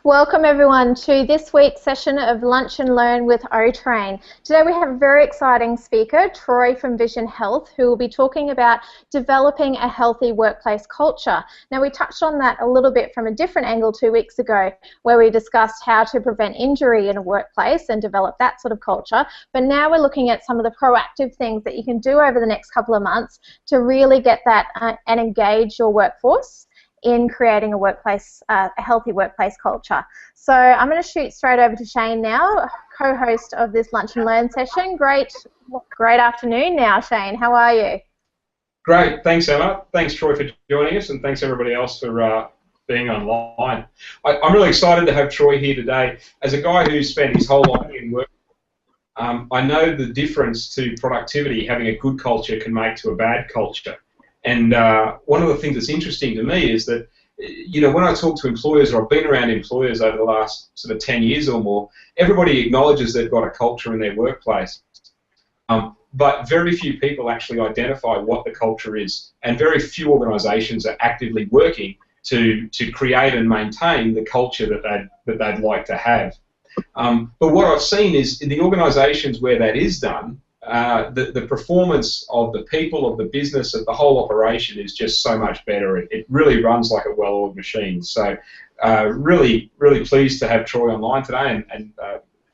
Welcome everyone to this week's session of Lunch and Learn with OTrain. Today we have a very exciting speaker, Troy from Vision Health, who will be talking about developing a healthy workplace culture. Now we touched on that a little bit from a different angle 2 weeks ago, where we discussed how to prevent injury in a workplace and develop that sort of culture. But now we're looking at some of the proactive things that you can do over the next couple of months to really get that and engage your workforce in creating a workplace, a healthy workplace culture. So I'm going to shoot straight over to Shane now, co-host of this Lunch and Learn session. Great afternoon now, Shane. How are you? Great. Thanks, Emma. Thanks, Troy, for joining us, and thanks everybody else for being online. I'm really excited to have Troy here today. As a guy who's spent his whole life in work, I know the difference to productivity having a good culture can make to a bad culture. And one of the things that's interesting to me is that, you know, when I talk to employers, or I've been around employers over the last sort of 10 years or more, everybody acknowledges they've got a culture in their workplace. But very few people actually identify what the culture is, and very few organisations are actively working to create and maintain the culture that they'd like to have. But what I've seen is in the organisations where that is done, the performance of the people, of the business, of the whole operation is just so much better. It really runs like a well-oiled machine. So really pleased to have Troy online today, and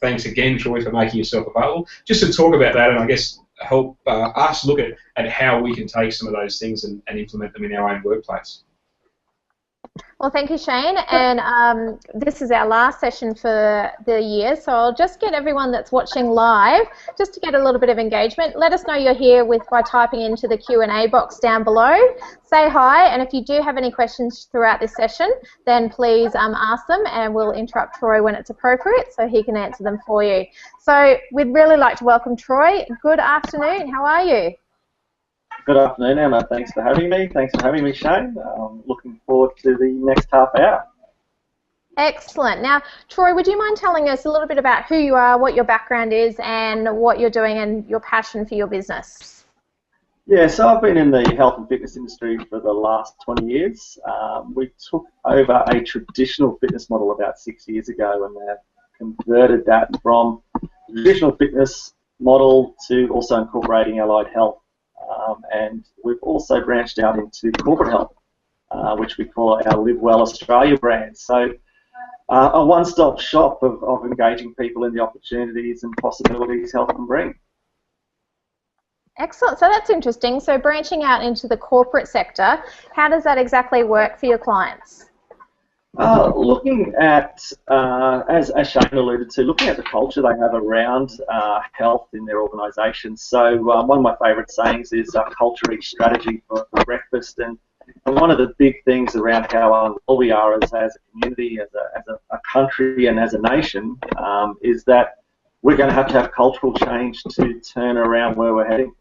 thanks again, Troy, for making yourself available. Just to talk about that, and I guess help us look at how we can take some of those things and implement them in our own workplace. Well, thank you, Shane, and this is our last session for the year, so I'll just get everyone that's watching live, just to get a little bit of engagement. Let us know you're here by typing into the Q&A box down below. Say hi, and if you do have any questions throughout this session, then please ask them, and we'll interrupt Troy when it's appropriate so he can answer them for you. So we'd really like to welcome Troy. Good afternoon, how are you? Good afternoon, Emma. Thanks for having me. Thanks for having me, Shane. Looking forward to the next half hour. Excellent. Now, Troy, would you mind telling us a little bit about who you are, what your background is, and what you're doing and your passion for your business? Yeah, so I've been in the health and fitness industry for the last 20 years. We took over a traditional fitness model about 6 years ago, and have converted that from the traditional fitness model to also incorporating allied health. And we've also branched out into corporate health, which we call our Live Well Australia brand. So a one-stop shop of engaging people in the opportunities and possibilities health can bring. Excellent. So that's interesting. So branching out into the corporate sector, how does that exactly work for your clients? Looking at, as Shane alluded to, looking at the culture they have around health in their organisation. So one of my favourite sayings is culture eats strategy for breakfast, and one of the big things around how unwell we are as a community, as a country and as a nation, is that we're going to have cultural change to turn around where we're heading.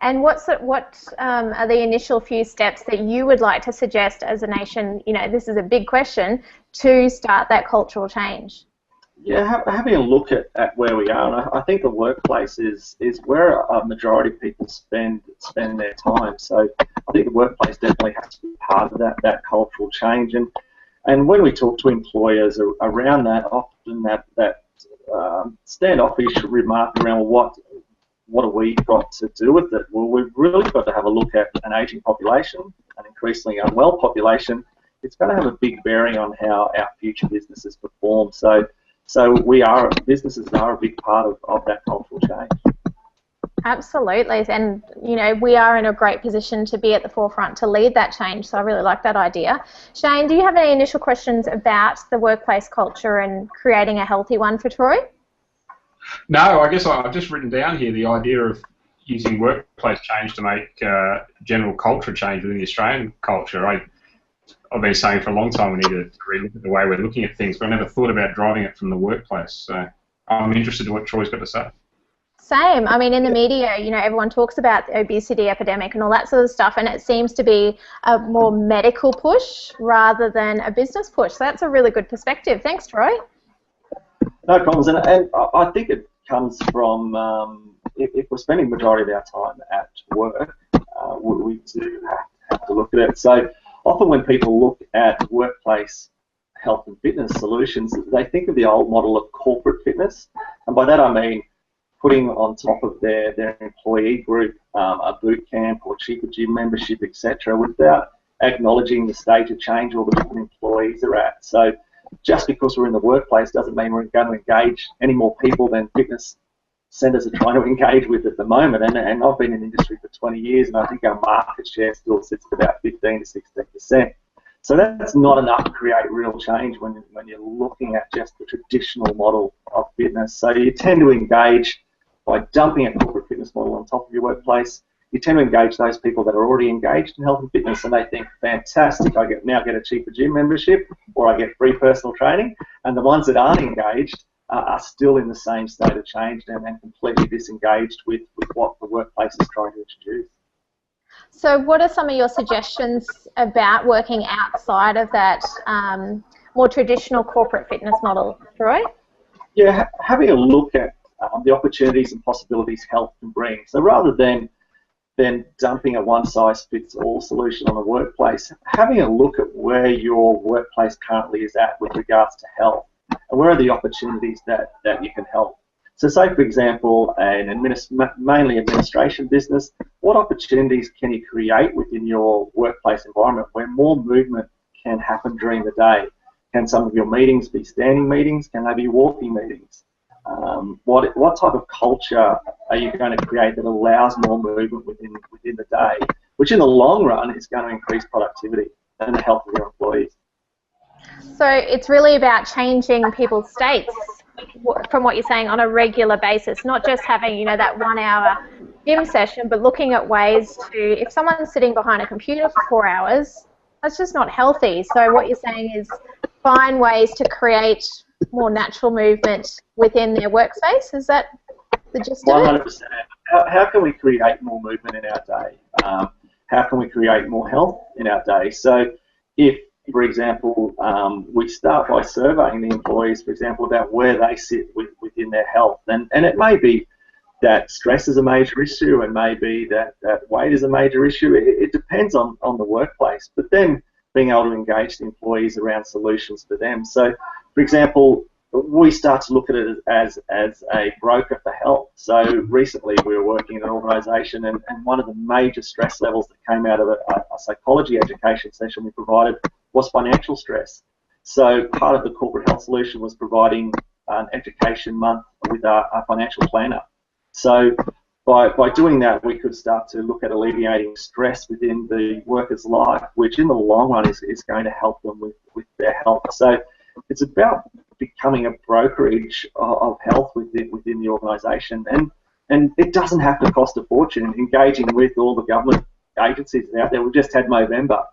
And what are the initial few steps that you would like to suggest as a nation, you know, this is a big question, to start that cultural change? Yeah, having a look at where we are, and I think the workplace is where a majority of people spend their time. So I think the workplace definitely has to be part of that cultural change. And when we talk to employers around that, often that standoffish remark around, well, what have we got to do with it? Well, we've really got to have a look at an ageing population, an increasingly unwell population. It's going to have a big bearing on how our future businesses perform. So businesses are a big part of that cultural change. Absolutely, and you know, we are in a great position to be at the forefront to lead that change, so I really like that idea. Shane, do you have any initial questions about the workplace culture and creating a healthy one for Troy? No, I guess I've just written down here the idea of using workplace change to make general culture change within the Australian culture. I've been saying for a long time we need to relook at the way we're looking at things, but I never thought about driving it from the workplace. So I'm interested in what Troy's got to say. Same. I mean, in the media, you know, everyone talks about the obesity epidemic and all that sort of stuff, and it seems to be a more medical push rather than a business push. So that's a really good perspective. Thanks, Troy. No problems, and I think it comes from if we're spending the majority of our time at work, we do have to look at it. So often when people look at workplace health and fitness solutions, they think of the old model of corporate fitness, and by that I mean putting on top of their employee group a boot camp or cheaper gym membership, etc., without acknowledging the state of change all the different employees are at. So just because we're in the workplace doesn't mean we're going to engage any more people than fitness centres are trying to engage with at the moment. And I've been in the industry for 20 years, and I think our market share still sits at about 15 to 16%. So that's not enough to create real change when you're looking at just the traditional model of fitness. So you tend to engage by dumping a corporate fitness model on top of your workplace. You tend to engage those people that are already engaged in health and fitness, and they think, fantastic, I now get a cheaper gym membership, or I get free personal training. And the ones that aren't engaged are still in the same state of change and completely disengaged with what the workplace is trying to introduce. So what are some of your suggestions about working outside of that more traditional corporate fitness model, Troy? Yeah, having a look at the opportunities and possibilities health can bring. So rather than dumping a one-size-fits-all solution on the workplace, having a look at where your workplace currently is at with regards to health, and where are the opportunities that you can help. So say, for example, mainly administration business, what opportunities can you create within your workplace environment where more movement can happen during the day? Can some of your meetings be standing meetings? Can they be walking meetings? What type of culture are you going to create that allows more movement within the day, which in the long run is going to increase productivity and the health of your employees? So it's really about changing people's states, from what you're saying, on a regular basis, not just having, you know, that 1 hour gym session, but looking at ways to, if someone's sitting behind a computer for 4 hours, that's just not healthy. So what you're saying is find ways to create more natural movement within their workspace. Is that the gist of it? 100%. How can we create more movement in our day? How can we create more health in our day? So if, for example, we start by surveying the employees, for example, about where they sit within their health. And it may be that stress is a major issue, and maybe that weight is a major issue. It depends on the workplace. But then being able to engage the employees around solutions for them. So, for example, we start to look at it as a broker for health. So recently we were working in an organisation, and one of the major stress levels that came out of a psychology education session we provided was financial stress. So part of the corporate health solution was providing an education month with a financial planner. So by doing that, we could start to look at alleviating stress within the worker's life, which in the long run is going to help them with their health. So it's about becoming a brokerage of health within the organisation, and it doesn't have to cost a fortune. Engaging with all the government agencies out there, we've just had Movember,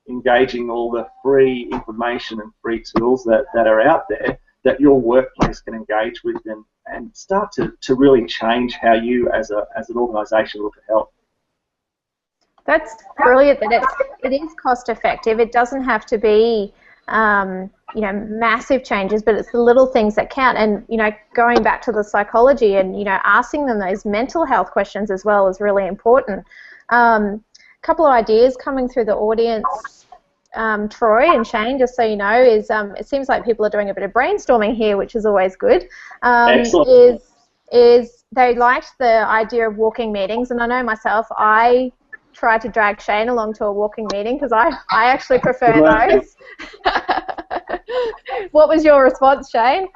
engaging all the free information and free tools that are out there that your workplace can engage with and start to really change how you as an organisation look at health. That's brilliant that it is cost effective. It doesn't have to be you know, massive changes, but it's the little things that count. And, you know, going back to the psychology and, you know, asking them those mental health questions as well is really important. A couple of ideas coming through the audience, Troy and Shane, just so you know, is it seems like people are doing a bit of brainstorming here, which is always good. Excellent. Is they liked the idea of walking meetings, and I know myself, I try to drag Shane along to a walking meeting because I actually prefer those. What was your response, Shane?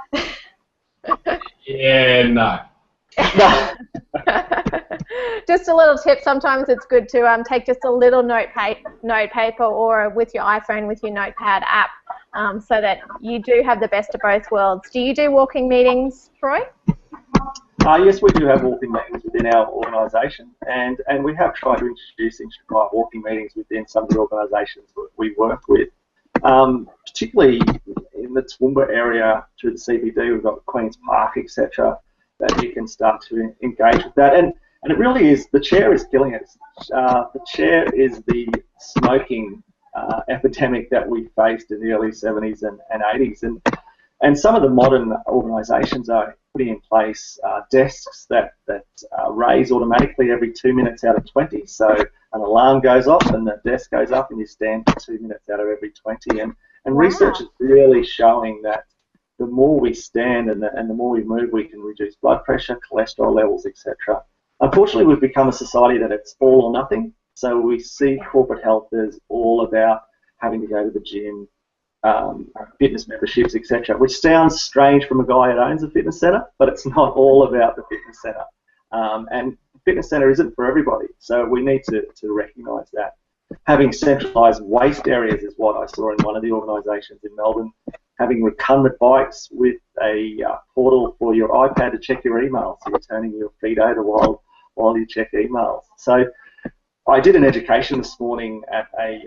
Yeah, no. Just a little tip, sometimes it's good to take just a little note paper or with your iPhone with your notepad app so that you do have the best of both worlds. Do you do walking meetings, Troy? Yes, we do have walking meetings within our organisation, and we have tried to introduce walking meetings within some of the organisations that we work with. Particularly in the Toowoomba area through the CBD, we've got Queen's Park, etc., that you can start to engage with that. And it really is, the chair is killing us. The chair is the smoking epidemic that we faced in the early 70s and 80s. And some of the modern organisations are putting in place desks that raise automatically every 2 minutes out of 20. So an alarm goes off and the desk goes up and you stand for 2 minutes out of every 20. And And Wow. research is really showing that the more we stand and the more we move, we can reduce blood pressure, cholesterol levels, etc. Unfortunately, we've become a society that it's all or nothing. So we see corporate health as all about having to go to the gym, fitness memberships, etc., which sounds strange from a guy that owns a fitness centre, but it's not all about the fitness centre. And the fitness centre isn't for everybody, so we need to recognise that. Having centralised waste areas is what I saw in one of the organisations in Melbourne. Having recumbent bikes with a portal for your iPad to check your emails, so you're turning your feet over while you check emails. So I did an education this morning at a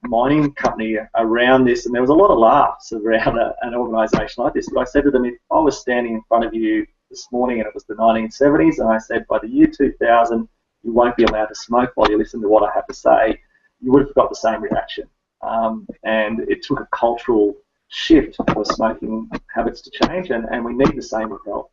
mining company around this, and there was a lot of laughs around an organisation like this. But I said to them, if I was standing in front of you this morning and it was the 1970s, and I said, by the year 2000, you won't be allowed to smoke while you listen to what I have to say, you would have got the same reaction. And it took a cultural shift for smoking habits to change, and we need the same with health.